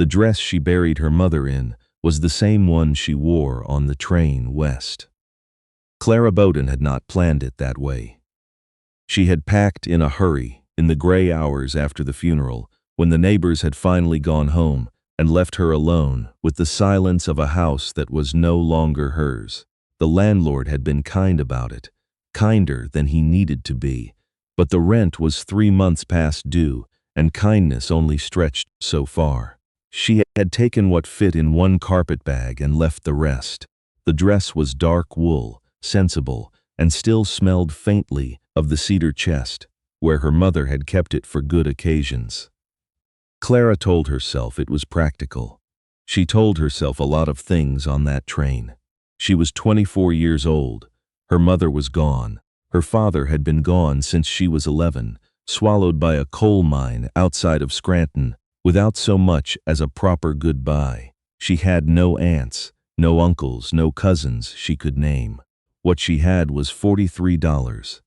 The dress she buried her mother in was the same one she wore on the train west. Clara Bowden had not planned it that way. She had packed in a hurry in the gray hours after the funeral, when the neighbors had finally gone home and left her alone with the silence of a house that was no longer hers. The landlord had been kind about it, kinder than he needed to be, but the rent was 3 months past due, and kindness only stretched so far. She had taken what fit in one carpetbag and left the rest. The dress was dark wool, sensible, and still smelled faintly of the cedar chest, where her mother had kept it for good occasions. Clara told herself it was practical. She told herself a lot of things on that train. She was 24 years old. Her mother was gone. Her father had been gone since she was 11, swallowed by a coal mine outside of Scranton, without so much as a proper goodbye. She had no aunts, no uncles, no cousins she could name. What she had was $43,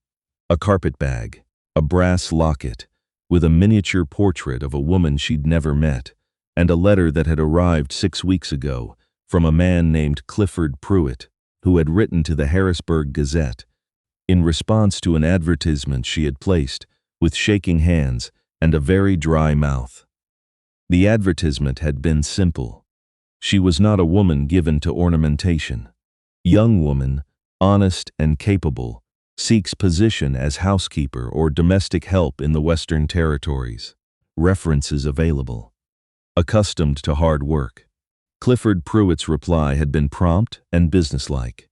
a carpetbag, a brass locket, with a miniature portrait of a woman she'd never met, and a letter that had arrived 6 weeks ago from a man named Clifford Pruitt, who had written to the Harrisburg Gazette in response to an advertisement she had placed, with shaking hands and a very dry mouth. The advertisement had been simple. She was not a woman given to ornamentation. Young woman, honest and capable, seeks position as housekeeper or domestic help in the Western Territories. References available. Accustomed to hard work. Clifford Pruitt's reply had been prompt and businesslike.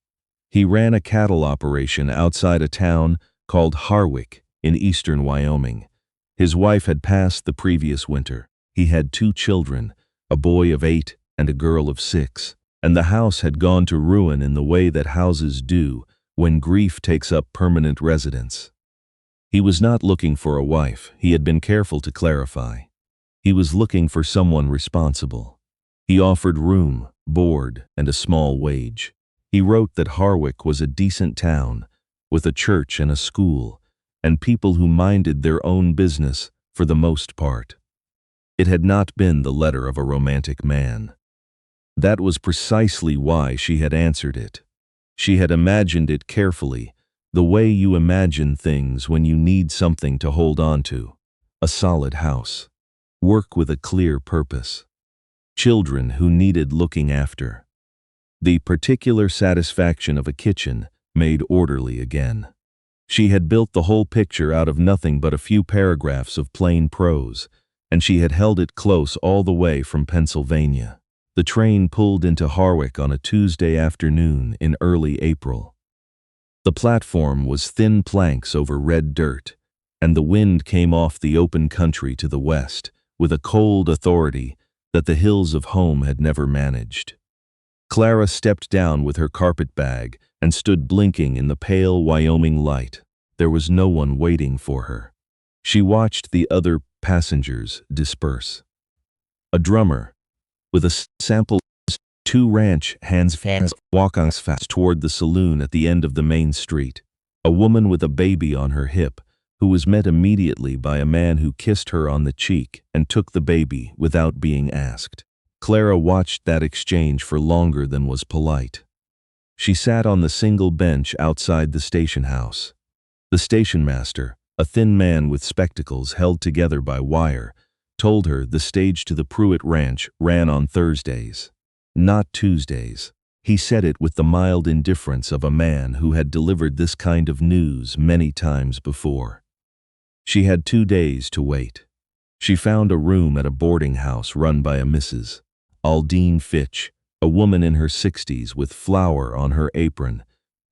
He ran a cattle operation outside a town called Harwick in eastern Wyoming. His wife had passed the previous winter. He had 2 children, a boy of 8 and a girl of 6, and the house had gone to ruin in the way that houses do when grief takes up permanent residence. He was not looking for a wife, he had been careful to clarify. He was looking for someone responsible. He offered room, board, and a small wage. He wrote that Harwick was a decent town, with a church and a school, and people who minded their own business for the most part. It had not been the letter of a romantic man. That was precisely why she had answered it. She had imagined it carefully, the way you imagine things when you need something to hold on to. A solid house. Work with a clear purpose. Children who needed looking after. The particular satisfaction of a kitchen made orderly again. She had built the whole picture out of nothing but a few paragraphs of plain prose, and she had held it close all the way from Pennsylvania. The train pulled into Harwick on a Tuesday afternoon in early April. The platform was thin planks over red dirt, and the wind came off the open country to the west with a cold authority that the hills of home had never managed. Clara stepped down with her carpetbag and stood blinking in the pale Wyoming light. There was no one waiting for her. She watched the other passengers disperse. A drummer, with a sample, 2 ranch hands walking fast toward the saloon at the end of the main street. A woman with a baby on her hip, who was met immediately by a man who kissed her on the cheek and took the baby without being asked. Clara watched that exchange for longer than was polite. She sat on the single bench outside the station house. The station master, a thin man with spectacles held together by wire, told her the stage to the Pruitt Ranch ran on Thursdays, not Tuesdays. He said it with the mild indifference of a man who had delivered this kind of news many times before. She had 2 days to wait. She found a room at a boarding house run by a Mrs. Aldine Fitch, a woman in her 60s with flour on her apron,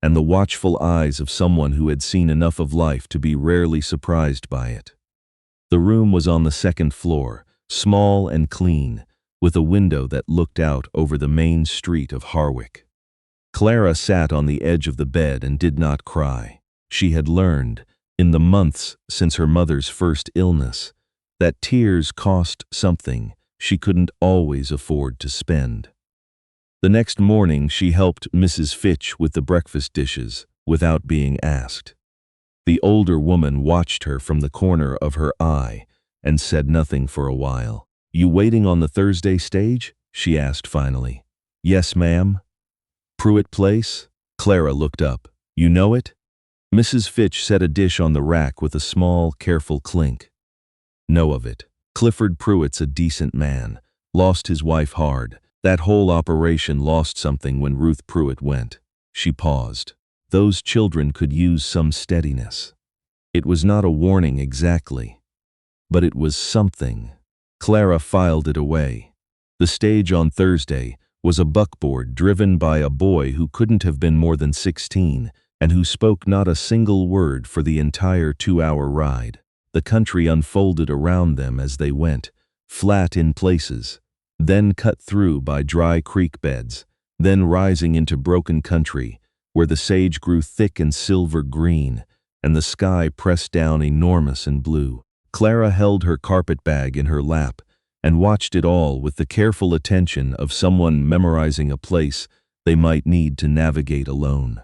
and the watchful eyes of someone who had seen enough of life to be rarely surprised by it. The room was on the 2nd floor, small and clean, with a window that looked out over the main street of Harwick. Clara sat on the edge of the bed and did not cry. She had learned, in the months since her mother's first illness, that tears cost something she couldn't always afford to spend. The next morning she helped Mrs. Fitch with the breakfast dishes without being asked. The older woman watched her from the corner of her eye and said nothing for a while. "You waiting on the Thursday stage?" she asked finally. "Yes, ma'am." "Pruitt Place?" Clara looked up. "You know it?" Mrs. Fitch set a dish on the rack with a small, careful clink. "Know of it. Clifford Pruitt's a decent man. Lost his wife hard. That whole operation lost something when Ruth Pruitt went." She paused. "Those children could use some steadiness." It was not a warning exactly, but it was something. Clara filed it away. The stage on Thursday was a buckboard driven by a boy who couldn't have been more than 16 and who spoke not a single word for the entire 2-hour ride. The country unfolded around them as they went, flat in places, then cut through by dry creek beds, then rising into broken country where the sage grew thick and silver green and the sky pressed down enormous and blue. Clara held her carpetbag in her lap and watched it all with the careful attention of someone memorizing a place they might need to navigate alone.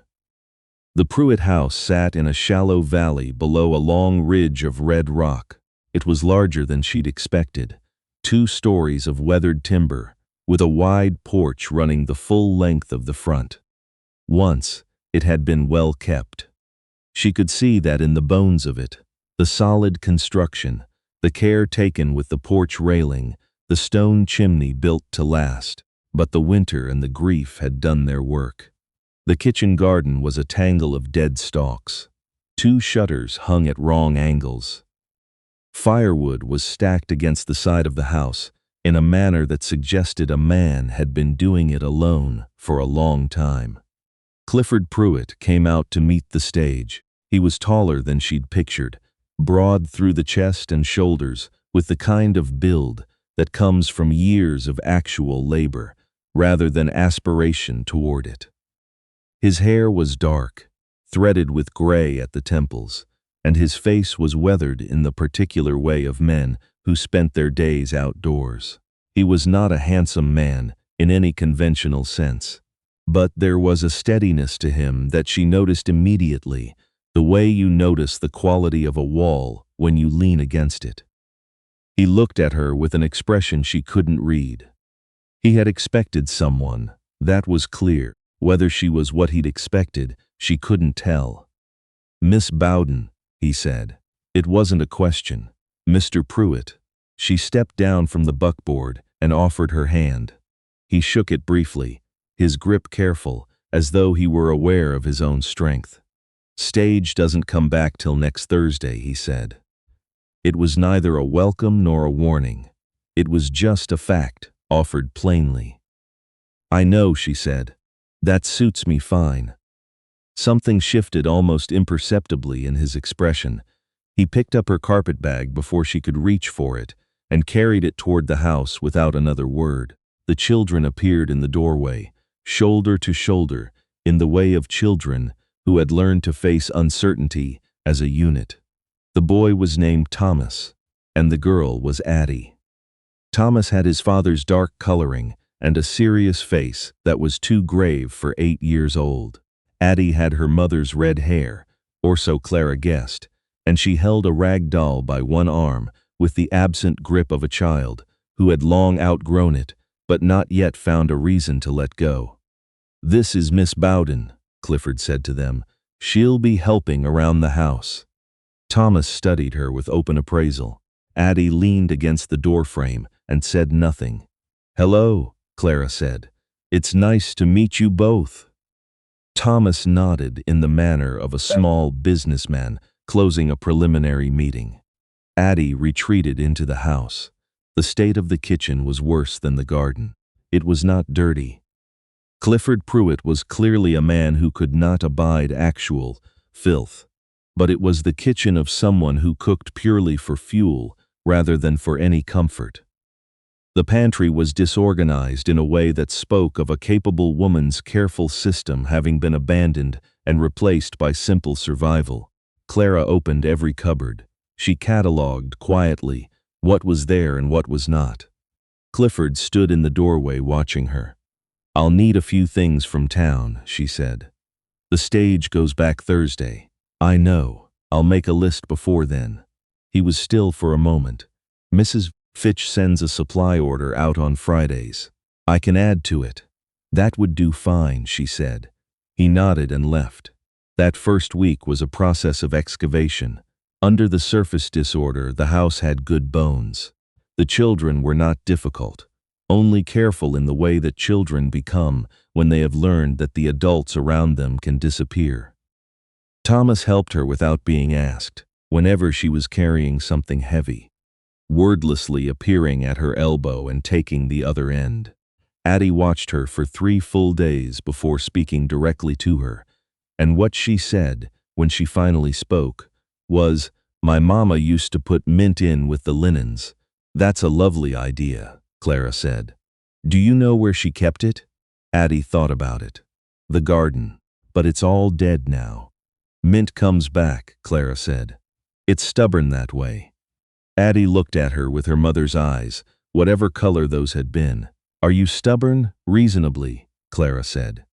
The Pruitt house sat in a shallow valley below a long ridge of red rock. It was larger than she'd expected, 2 stories of weathered timber, with a wide porch running the full length of the front. Once, it had been well kept. She could see that in the bones of it, the solid construction, the care taken with the porch railing, the stone chimney built to last. But the winter and the grief had done their work. The kitchen garden was a tangle of dead stalks. 2 shutters hung at wrong angles. Firewood was stacked against the side of the house in a manner that suggested a man had been doing it alone for a long time. Clifford Pruitt came out to meet the stage. He was taller than she'd pictured, broad through the chest and shoulders, with the kind of build that comes from years of actual labor, rather than aspiration toward it. His hair was dark, threaded with gray at the temples, and his face was weathered in the particular way of men who spent their days outdoors. He was not a handsome man in any conventional sense, but there was a steadiness to him that she noticed immediately, the way you notice the quality of a wall when you lean against it. He looked at her with an expression she couldn't read. He had expected someone, that was clear. Whether she was what he'd expected, she couldn't tell. "Miss Bowden," he said. It wasn't a question. "Mr. Pruitt." She stepped down from the buckboard and offered her hand. He shook it briefly, his grip careful, as though he were aware of his own strength. "Stage doesn't come back till next Thursday," he said. It was neither a welcome nor a warning. It was just a fact, offered plainly. "I know," she said. "That suits me fine." Something shifted almost imperceptibly in his expression. He picked up her carpetbag before she could reach for it and carried it toward the house without another word. The children appeared in the doorway, shoulder to shoulder, in the way of children who had learned to face uncertainty as a unit. The boy was named Thomas, and the girl was Addie. Thomas had his father's dark coloring and a serious face that was too grave for 8 years old. Addie had her mother's red hair, or so Clara guessed, and she held a rag doll by one arm with the absent grip of a child who had long outgrown it but not yet found a reason to let go. "This is Miss Bowden," Clifford said to them. "She'll be helping around the house." Thomas studied her with open appraisal. Addie leaned against the doorframe and said nothing. "Hello," Clara said. "It's nice to meet you both." Thomas nodded in the manner of a small businessman closing a preliminary meeting. Addie retreated into the house. The state of the kitchen was worse than the garden. It was not dirty. Clifford Pruitt was clearly a man who could not abide actual filth, but it was the kitchen of someone who cooked purely for fuel rather than for any comfort. The pantry was disorganized in a way that spoke of a capable woman's careful system having been abandoned and replaced by simple survival. Clara opened every cupboard. She catalogued quietly what was there and what was not. Clifford stood in the doorway watching her. "I'll need a few things from town," she said. "The stage goes back Thursday." "I know. I'll make a list before then." He was still for a moment. Mrs. Fitch sends a supply order out on Fridays. I can add to it. That would do fine, she said. He nodded and left. That first week was a process of excavation. Under the surface disorder, the house had good bones. The children were not difficult, only careful in the way that children become when they have learned that the adults around them can disappear. Thomas helped her without being asked, whenever she was carrying something heavy, wordlessly appearing at her elbow and taking the other end. Addie watched her for 3 full days before speaking directly to her, and what she said, when she finally spoke, was, "My mama used to put mint in with the linens. That's a lovely idea," Clara said. "Do you know where she kept it?" Addie thought about it. "The garden, but it's all dead now." "Mint comes back," Clara said. "It's stubborn that way." Addie looked at her with her mother's eyes, whatever color those had been. "Are you stubborn?" "Reasonably," Clara said.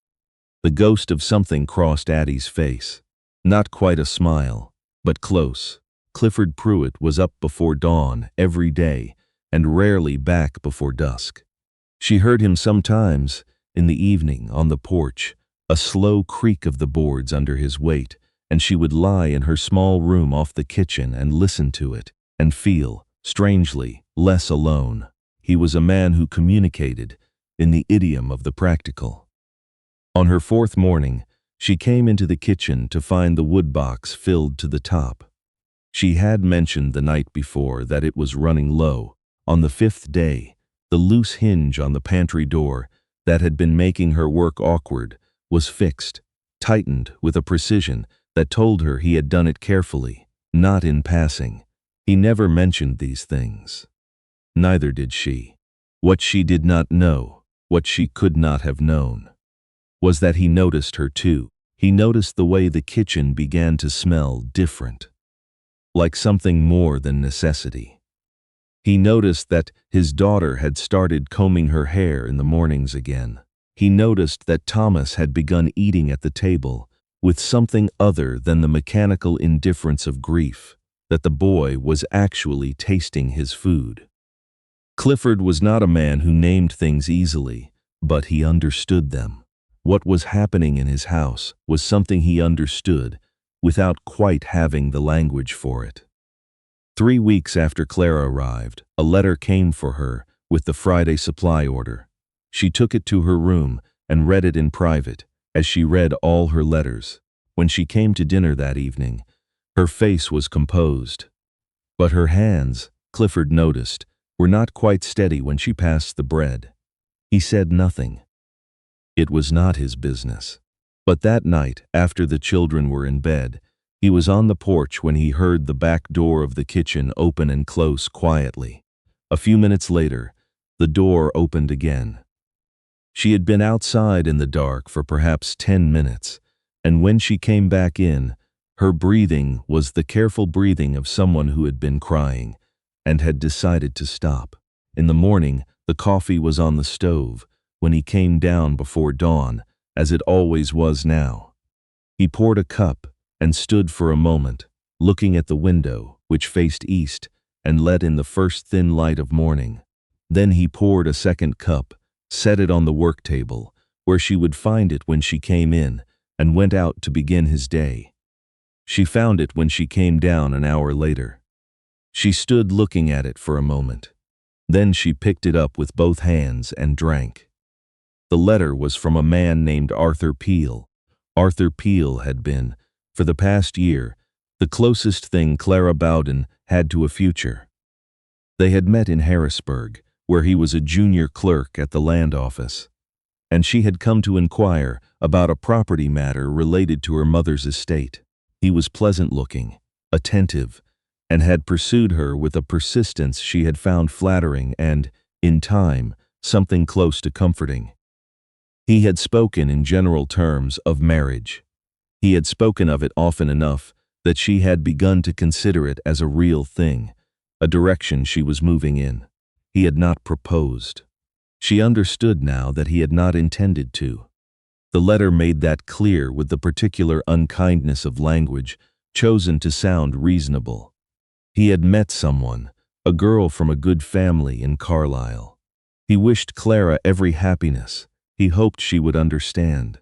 The ghost of something crossed Addie's face. Not quite a smile, but close. Clifford Pruitt was up before dawn every day and rarely back before dusk. She heard him sometimes, in the evening, on the porch, a slow creak of the boards under his weight, and she would lie in her small room off the kitchen and listen to it, and feel, strangely, less alone. He was a man who communicated in the idiom of the practical. On her 4th morning, she came into the kitchen to find the wood box filled to the top. She had mentioned the night before that it was running low. On the 5th day, the loose hinge on the pantry door that had been making her work awkward was fixed, tightened with a precision that told her he had done it carefully, not in passing. He never mentioned these things. Neither did she. What she did not know, what she could not have known, was that he noticed her too. He noticed the way the kitchen began to smell different, like something more than necessity. He noticed that his daughter had started combing her hair in the mornings again. He noticed that Thomas had begun eating at the table with something other than the mechanical indifference of grief, that the boy was actually tasting his food. Clifford was not a man who named things easily, but he understood them. What was happening in his house was something he understood without quite having the language for it. 3 weeks after Clara arrived, a letter came for her with the Friday supply order. She took it to her room and read it in private, as she read all her letters. When she came to dinner that evening, her face was composed. But her hands, Clifford noticed, were not quite steady when she passed the bread. He said nothing. It was not his business. But that night, after the children were in bed, he was on the porch when he heard the back door of the kitchen open and close quietly. A few minutes later, the door opened again. She had been outside in the dark for perhaps 10 minutes, and when she came back in, her breathing was the careful breathing of someone who had been crying and had decided to stop. In the morning, the coffee was on the stove when he came down before dawn, as it always was now. He poured a cup and stood for a moment, looking at the window, which faced east and let in the first thin light of morning. Then he poured a second cup, set it on the work table, where she would find it when she came in, and went out to begin his day. She found it when she came down an hour later. She stood looking at it for a moment. Then she picked it up with both hands and drank. The letter was from a man named Arthur Peel. Arthur Peel had been, for the past year, the closest thing Clara Bowden had to a future. They had met in Harrisburg, where he was a junior clerk at the land office, and she had come to inquire about a property matter related to her mother's estate. He was pleasant-looking, attentive, and had pursued her with a persistence she had found flattering and, in time, something close to comforting. He had spoken in general terms of marriage. He had spoken of it often enough that she had begun to consider it as a real thing, a direction she was moving in. He had not proposed. She understood now that he had not intended to. The letter made that clear with the particular unkindness of language chosen to sound reasonable. He had met someone, a girl from a good family in Carlisle. He wished Clara every happiness. He hoped she would understand.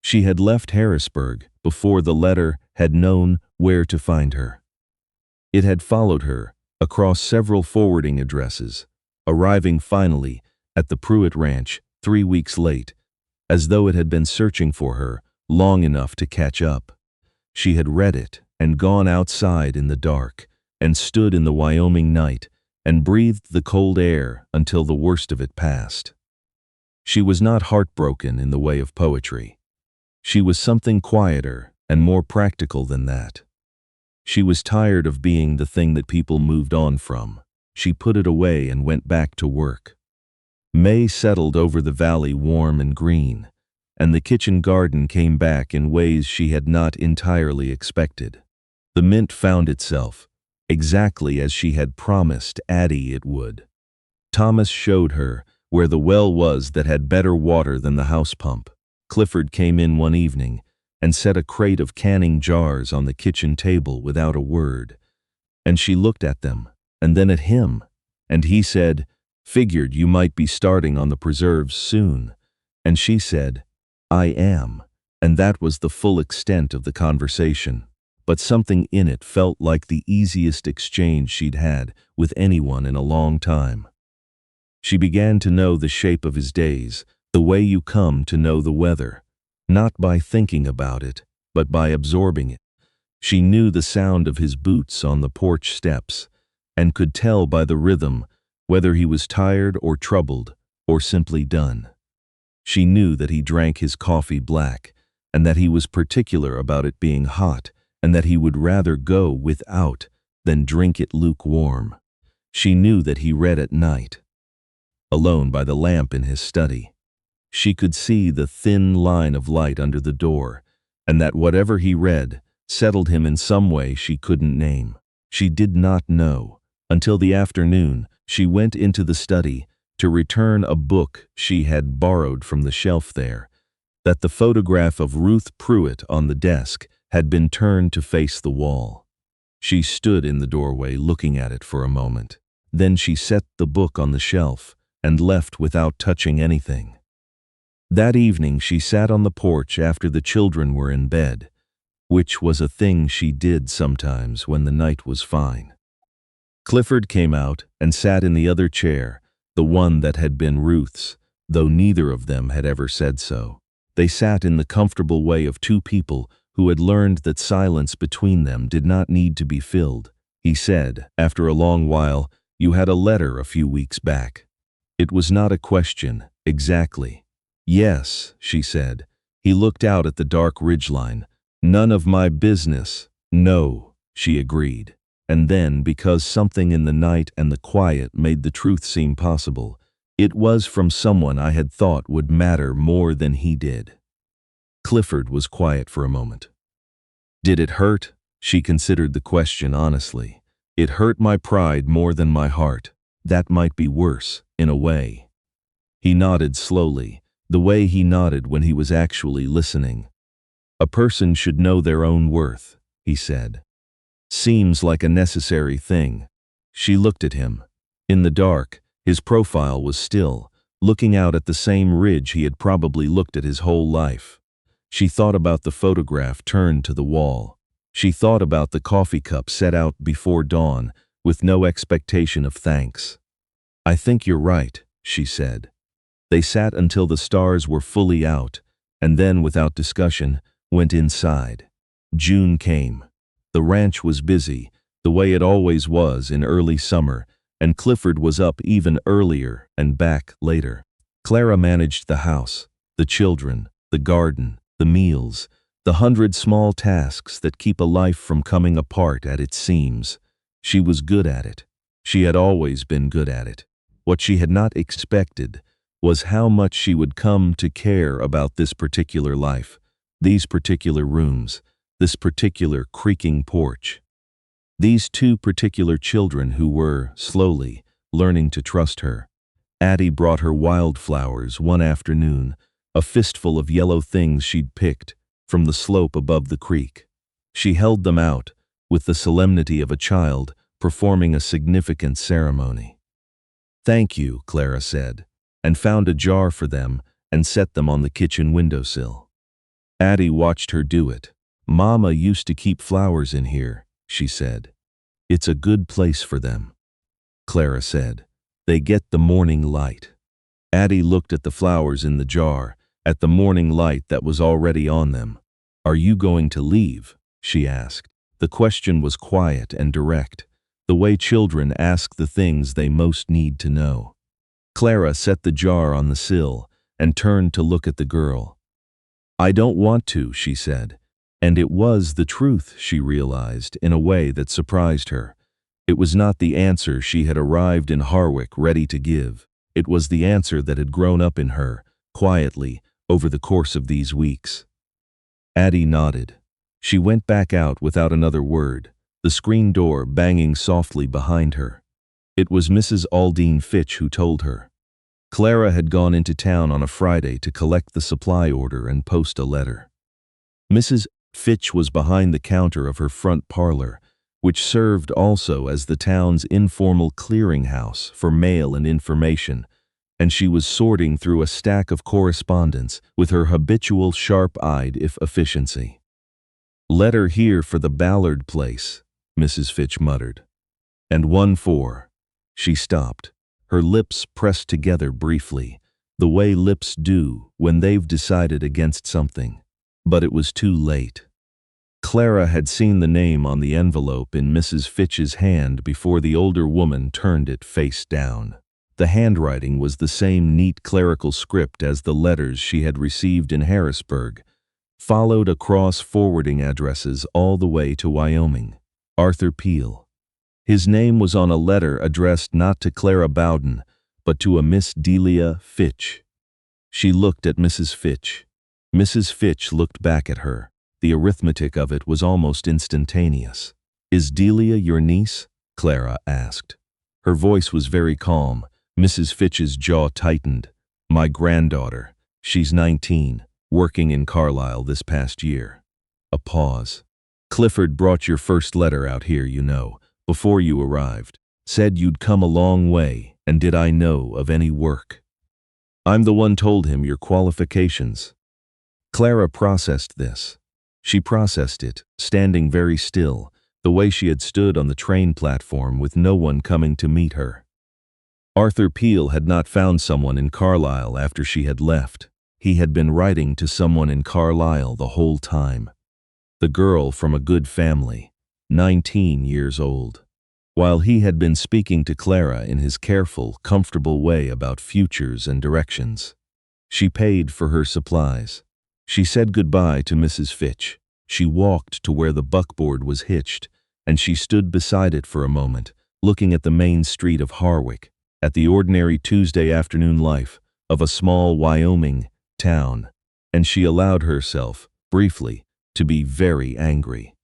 She had left Harrisburg before the letter had known where to find her. It had followed her across several forwarding addresses, arriving finally at the Pruitt Ranch 3 weeks late, as though it had been searching for her long enough to catch up. She had read it and gone outside in the dark and stood in the Wyoming night and breathed the cold air until the worst of it passed. She was not heartbroken in the way of poetry. She was something quieter and more practical than that. She was tired of being the thing that people moved on from. She put it away and went back to work. May settled over the valley warm and green, and the kitchen garden came back in ways she had not entirely expected. The mint found itself exactly as she had promised Addie it would. Thomas showed her where the well was that had better water than the house pump. Clifford came in one evening and set a crate of canning jars on the kitchen table without a word, and she looked at them, and then at him, and he said, "Figured you might be starting on the preserves soon," and she said, "I am," and that was the full extent of the conversation, but something in it felt like the easiest exchange she'd had with anyone in a long time. She began to know the shape of his days, the way you come to know the weather, not by thinking about it, but by absorbing it. She knew the sound of his boots on the porch steps, and could tell by the rhythm whether he was tired or troubled or simply done. She knew that he drank his coffee black, and that he was particular about it being hot, and that he would rather go without than drink it lukewarm. She knew that he read at night, alone by the lamp in his study. She could see the thin line of light under the door, and that whatever he read settled him in some way she couldn't name. She did not know, until the afternoon she went into the study to return a book she had borrowed from the shelf there, that the photograph of Ruth Pruitt on the desk had been turned to face the wall. She stood in the doorway looking at it for a moment. Then she set the book on the shelf and left without touching anything. That evening she sat on the porch after the children were in bed, which was a thing she did sometimes when the night was fine. Clifford came out and sat in the other chair, the one that had been Ruth's, though neither of them had ever said so. They sat in the comfortable way of two people who had learned that silence between them did not need to be filled. He said, after a long while, "You had a letter a few weeks back." It was not a question, exactly. "Yes," she said. He looked out at the dark ridgeline. "None of my business." "No," she agreed. And then, because something in the night and the quiet made the truth seem possible, it was from someone I had thought would matter more than he did. Clifford was quiet for a moment. "Did it hurt?" She considered the question honestly. "It hurt my pride more than my heart. That might be worse, in a way." He nodded slowly, the way he nodded when he was actually listening. "A person should know their own worth," he said. "Seems like a necessary thing." She looked at him. In the dark, his profile was still, looking out at the same ridge he had probably looked at his whole life. She thought about the photograph turned to the wall. She thought about the coffee cup set out before dawn, with no expectation of thanks. "I think you're right," she said. They sat until the stars were fully out, and then, without discussion, went inside. June came. The ranch was busy, the way it always was in early summer, and Clifford was up even earlier and back later. Clara managed the house, the children, the garden, the meals, the 100 small tasks that keep a life from coming apart at its seams. She was good at it. She had always been good at it. What she had not expected was how much she would come to care about this particular life, these particular rooms, this particular creaking porch. These two particular children who were, slowly, learning to trust her. Addie brought her wildflowers one afternoon, a fistful of yellow things she'd picked from the slope above the creek. She held them out, with the solemnity of a child, performing a significant ceremony. "Thank you," Clara said, and found a jar for them and set them on the kitchen windowsill. Addie watched her do it. "Mama used to keep flowers in here," she said. "It's a good place for them." Clara said, "They get the morning light." Addie looked at the flowers in the jar, at the morning light that was already on them. "Are you going to leave?" she asked. The question was quiet and direct, the way children ask the things they most need to know. Clara set the jar on the sill and turned to look at the girl. "I don't want to," she said, and it was the truth, she realized, in a way that surprised her. It was not the answer she had arrived in Harwick ready to give. It was the answer that had grown up in her, quietly, over the course of these weeks. Addie nodded. She went back out without another word, the screen door banging softly behind her. It was Mrs. Aldine Fitch who told her. Clara had gone into town on a Friday to collect the supply order and post a letter. Mrs. Fitch was behind the counter of her front parlor, which served also as the town's informal clearinghouse for mail and information, and she was sorting through a stack of correspondence with her habitual sharp-eyed efficiency. "Letter here for the Ballard place," Mrs. Fitch muttered. "And one for—" She stopped, her lips pressed together briefly, the way lips do when they've decided against something. But it was too late. Clara had seen the name on the envelope in Mrs. Fitch's hand before the older woman turned it face down. The handwriting was the same neat clerical script as the letters she had received in Harrisburg, followed across forwarding addresses all the way to Wyoming. Arthur Peel. His name was on a letter addressed not to Clara Bowden, but to a Miss Delia Fitch. She looked at Mrs. Fitch. Mrs. Fitch looked back at her. The arithmetic of it was almost instantaneous. "Is Delia your niece?" Clara asked. Her voice was very calm. Mrs. Fitch's jaw tightened. "My granddaughter. She's 19, working in Carlisle this past year." A pause. "Clifford brought your first letter out here, you know, before you arrived. Said you'd come a long way, and did I know of any work? I'm the one told him your qualifications." Clara processed this. She processed it, standing very still, the way she had stood on the train platform with no one coming to meet her. Arthur Peel had not found someone in Carlisle after she had left. He had been writing to someone in Carlisle the whole time. The girl from a good family, 19 years old. While he had been speaking to Clara in his careful, comfortable way about futures and directions. She paid for her supplies. She said goodbye to Mrs. Fitch. She walked to where the buckboard was hitched, and she stood beside it for a moment, looking at the main street of Harwick, at the ordinary Tuesday afternoon life of a small Wyoming town, and she allowed herself, briefly, to be very angry.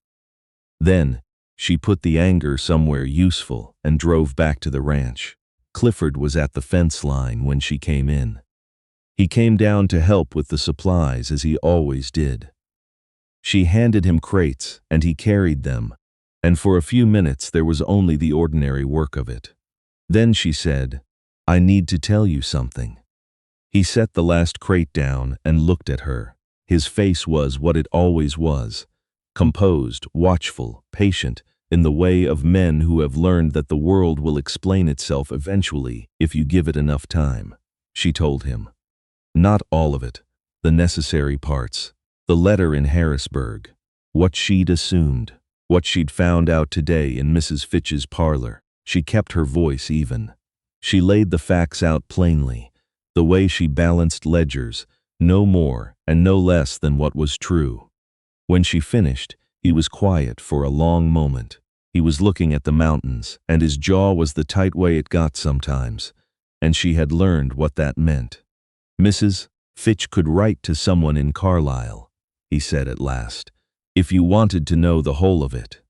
Then, she put the anger somewhere useful and drove back to the ranch. Clifford was at the fence line when she came in. He came down to help with the supplies as he always did. She handed him crates, and he carried them, and for a few minutes there was only the ordinary work of it. Then she said, "I need to tell you something." He set the last crate down and looked at her. His face was what it always was, composed, watchful, patient, in the way of men who have learned that the world will explain itself eventually if you give it enough time. She told him. Not all of it, the necessary parts, the letter in Harrisburg, what she'd assumed, what she'd found out today in Mrs. Fitch's parlor. She kept her voice even. She laid the facts out plainly, the way she balanced ledgers, no more and no less than what was true. When she finished, he was quiet for a long moment. He was looking at the mountains, and his jaw was the tight way it got sometimes, and she had learned what that meant. "Mrs. Fitch could write to someone in Carlisle," he said at last, "if you wanted to know the whole of it."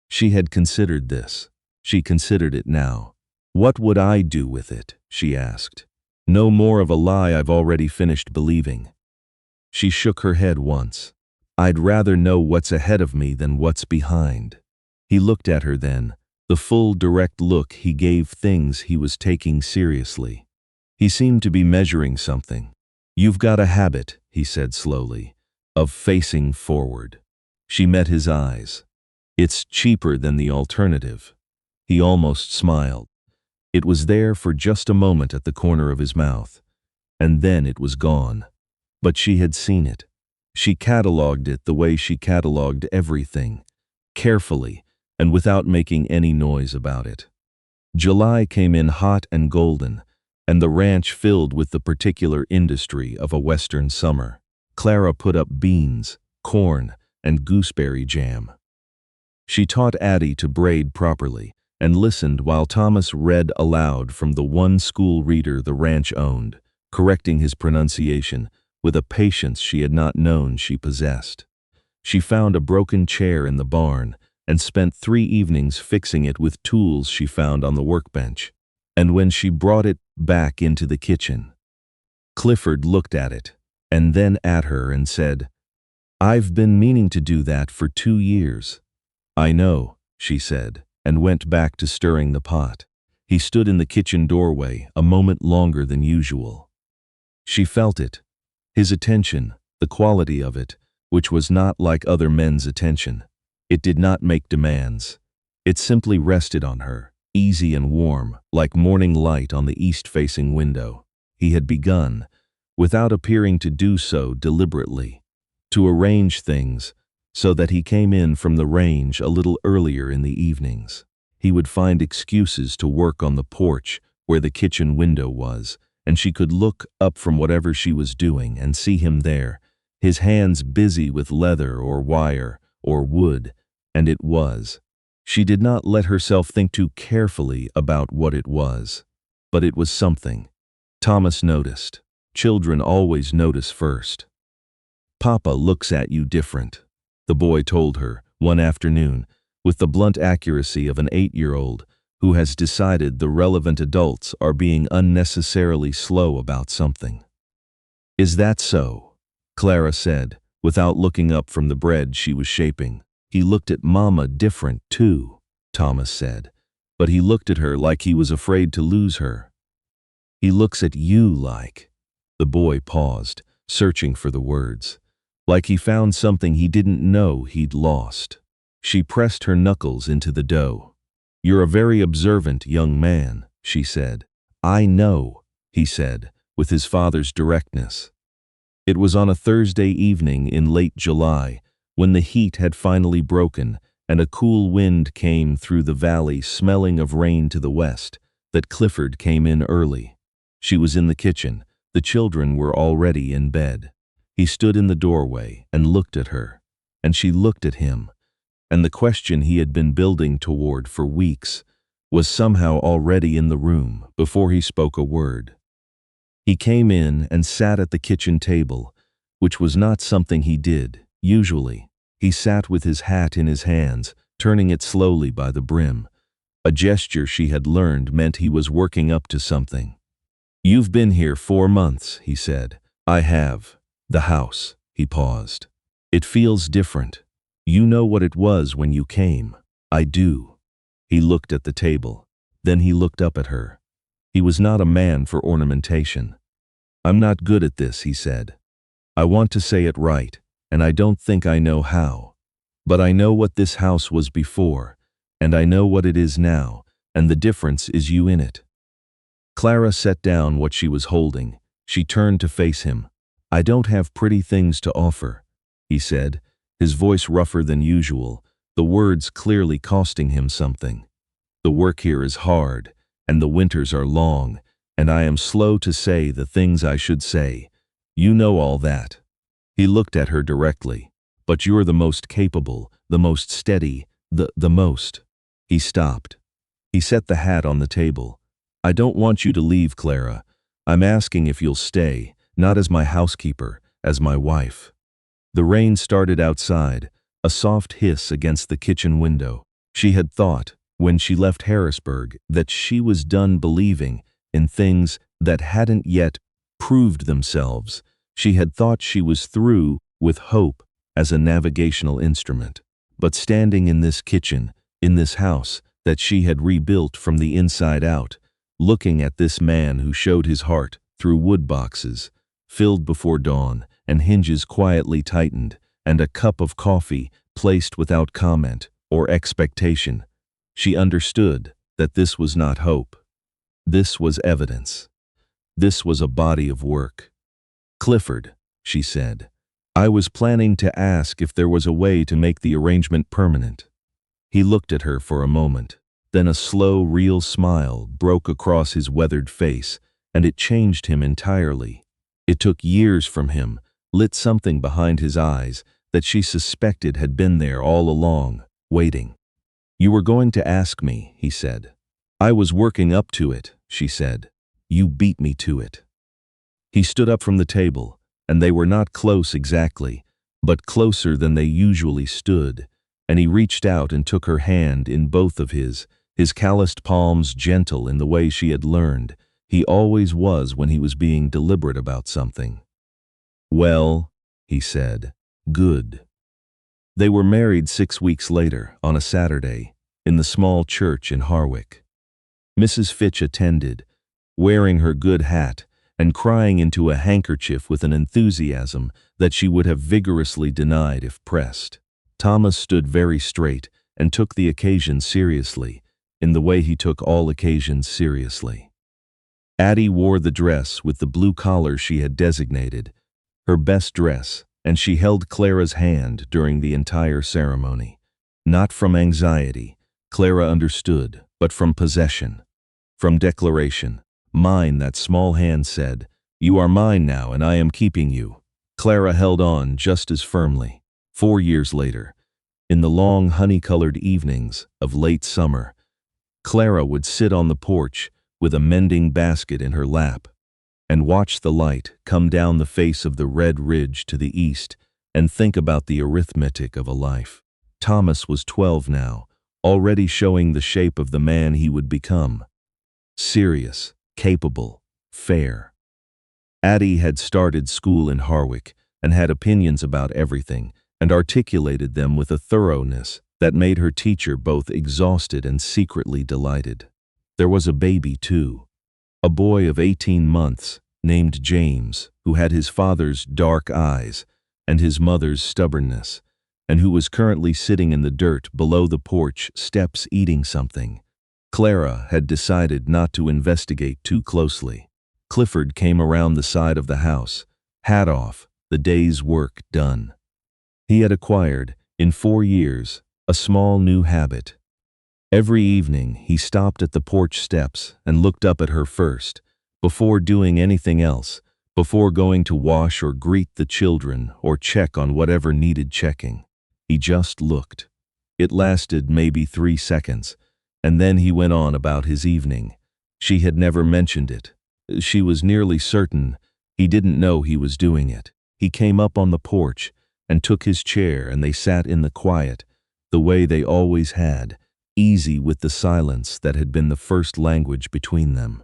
She had considered this. She considered it now. "What would I do with it?" she asked. "No more of a lie I've already finished believing." She shook her head once. "I'd rather know what's ahead of me than what's behind." He looked at her then, The full, direct look he gave things he was taking seriously. He seemed to be measuring something. "You've got a habit," he said slowly, "of facing forward." She met his eyes. "It's cheaper than the alternative." He almost smiled. It was there for just a moment at the corner of his mouth, and then it was gone. But she had seen it. She catalogued it the way she catalogued everything, carefully and without making any noise about it. July came in hot and golden, and the ranch filled with the particular industry of a western summer. Clara put up beans, corn, and gooseberry jam. She taught Addie to braid properly and listened while Thomas read aloud from the one school reader the ranch owned, correcting his pronunciation with a patience she had not known she possessed. She found a broken chair in the barn and spent 3 evenings fixing it with tools she found on the workbench. And when she brought it back into the kitchen, Clifford looked at it and then at her and said, "I've been meaning to do that for 2 years." "I know," she said, and went back to stirring the pot. He stood in the kitchen doorway a moment longer than usual. She felt it, his attention, the quality of it, which was not like other men's attention. It did not make demands. It simply rested on her, easy and warm, like morning light on the east-facing window. He had begun, without appearing to do so deliberately, to arrange things so that he came in from the range a little earlier in the evenings. He would find excuses to work on the porch where the kitchen window was, and she could look up from whatever she was doing and see him there, his hands busy with leather or wire or wood, and it was. She did not let herself think too carefully about what it was, but it was something. Thomas noticed. Children always notice first. "Papa looks at you different," the boy told her one afternoon, with the blunt accuracy of an 8-year-old who has decided the relevant adults are being unnecessarily slow about something. "Is that so?" Clara said, without looking up from the bread she was shaping. "He looked at Mama different, too," Thomas said, "but he looked at her like he was afraid to lose her." "He looks at you like—" The boy paused, searching for the words, like he found something he didn't know he'd lost. She pressed her knuckles into the dough. "You're a very observant young man," she said. "I know," he said, with his father's directness. It was on a Thursday evening in late July, when the heat had finally broken and a cool wind came through the valley smelling of rain to the west, that Clifford came in early. She was in the kitchen. The children were already in bed. He stood in the doorway and looked at her, and she looked at him, and the question he had been building toward for weeks was somehow already in the room before he spoke a word. He came in and sat at the kitchen table, which was not something he did, usually. He sat with his hat in his hands, turning it slowly by the brim. A gesture she had learned meant he was working up to something. "You've been here 4 months," he said. "I have. The house." He paused. "It feels different. You know what it was when you came." "I do." He looked at the table. Then he looked up at her. He was not a man for ornamentation. "I'm not good at this," he said. "I want to say it right, and I don't think I know how. But I know what this house was before, and I know what it is now, and the difference is you in it." Clara set down what she was holding. She turned to face him. "I don't have pretty things to offer," he said, his voice rougher than usual, the words clearly costing him something. "The work here is hard, and the winters are long, and I am slow to say the things I should say. You know all that." He looked at her directly. "But you're the most capable, the most steady, the most—" He stopped. He set the hat on the table. "I don't want you to leave, Clara. I'm asking if you'll stay, not as my housekeeper, as my wife." The rain started outside, a soft hiss against the kitchen window. She had thought, when she left Harrisburg, that she was done believing in things that hadn't yet proved themselves. She had thought she was through with hope as a navigational instrument. But standing in this kitchen, in this house, that she had rebuilt from the inside out, looking at this man who showed his heart through wood boxes, filled before dawn, and hinges quietly tightened, and a cup of coffee placed without comment or expectation. She understood that this was not hope. This was evidence. This was a body of work. "Clifford," she said, "I was planning to ask if there was a way to make the arrangement permanent." He looked at her for a moment. Then a slow, real smile broke across his weathered face, and it changed him entirely. It took years from him, lit something behind his eyes that she suspected had been there all along, waiting. "You were going to ask me," he said. "I was working up to it," she said. "You beat me to it." He stood up from the table, and they were not close exactly, but closer than they usually stood, and he reached out and took her hand in both of his calloused palms gentle in the way she had learned he always was when he was being deliberate about something. "Well," he said, "good." They were married 6 weeks later, on a Saturday, in the small church in Harwick. Mrs. Fitch attended, wearing her good hat and crying into a handkerchief with an enthusiasm that she would have vigorously denied if pressed. Thomas stood very straight and took the occasion seriously, in the way he took all occasions seriously. Addie wore the dress with the blue collar she had designated, her best dress, and she held Clara's hand during the entire ceremony. Not from anxiety, Clara understood, but from possession, from declaration. "Mine," that small hand said. "You are mine now, and I am keeping you." Clara held on just as firmly. 4 years later, in the long honey-colored evenings of late summer, Clara would sit on the porch with a mending basket in her lap and watch the light come down the face of the red ridge to the east and think about the arithmetic of a life. Thomas was 12 now, already showing the shape of the man he would become. Serious, capable, fair. Addie had started school in Harwick and had opinions about everything and articulated them with a thoroughness that made her teacher both exhausted and secretly delighted. There was a baby, too. A boy of 18 months named James, who had his father's dark eyes and his mother's stubbornness, and who was currently sitting in the dirt below the porch steps eating something. Clara had decided not to investigate too closely. Clifford came around the side of the house, hat off, the day's work done. He had acquired, in 4 years, a small new habit. Every evening he stopped at the porch steps and looked up at her first, before doing anything else, before going to wash or greet the children or check on whatever needed checking. He just looked. It lasted maybe 3 seconds, and then he went on about his evening. She had never mentioned it. She was nearly certain he didn't know he was doing it. He came up on the porch and took his chair, and they sat in the quiet, the way they always had, easy with the silence that had been the first language between them.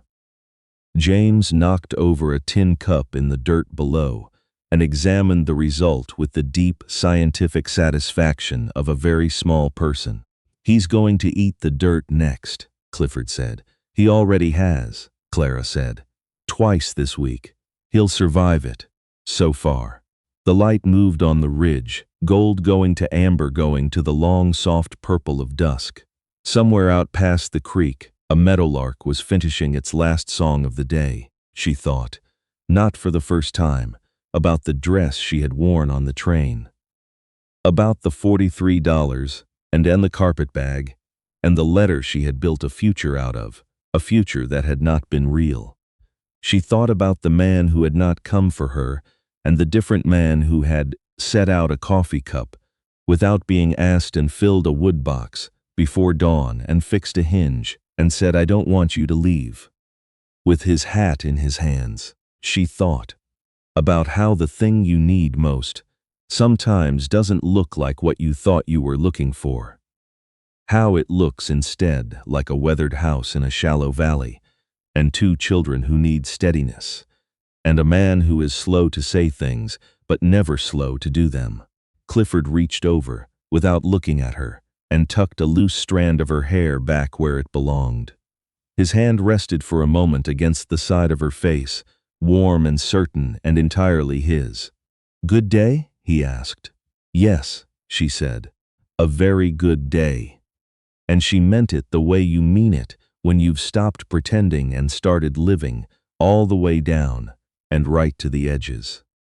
James knocked over a tin cup in the dirt below and examined the result with the deep scientific satisfaction of a very small person. "He's going to eat the dirt next," Clifford said. "He already has," Clara said. "Twice this week. He'll survive it. So far." The light moved on the ridge, gold going to amber going to the long soft purple of dusk. Somewhere out past the creek, a meadowlark was finishing its last song of the day, she thought, not for the first time, about the dress she had worn on the train. About the $43 and the carpetbag, and the letter she had built a future out of, a future that had not been real. She thought about the man who had not come for her, and the different man who had set out a coffee cup without being asked and filled a wood box before dawn and fixed a hinge and said, "I don't want you to leave." With his hat in his hands, she thought about how the thing you need most sometimes doesn't look like what you thought you were looking for. How it looks instead like a weathered house in a shallow valley, and 2 children who need steadiness, and a man who is slow to say things, but never slow to do them. Clifford reached over, without looking at her, and tucked a loose strand of her hair back where it belonged. His hand rested for a moment against the side of her face, warm and certain and entirely his. "Good day?" he asked. "Yes," she said. "A very good day." And she meant it the way you mean it when you've stopped pretending and started living, all the way down and right to the edges.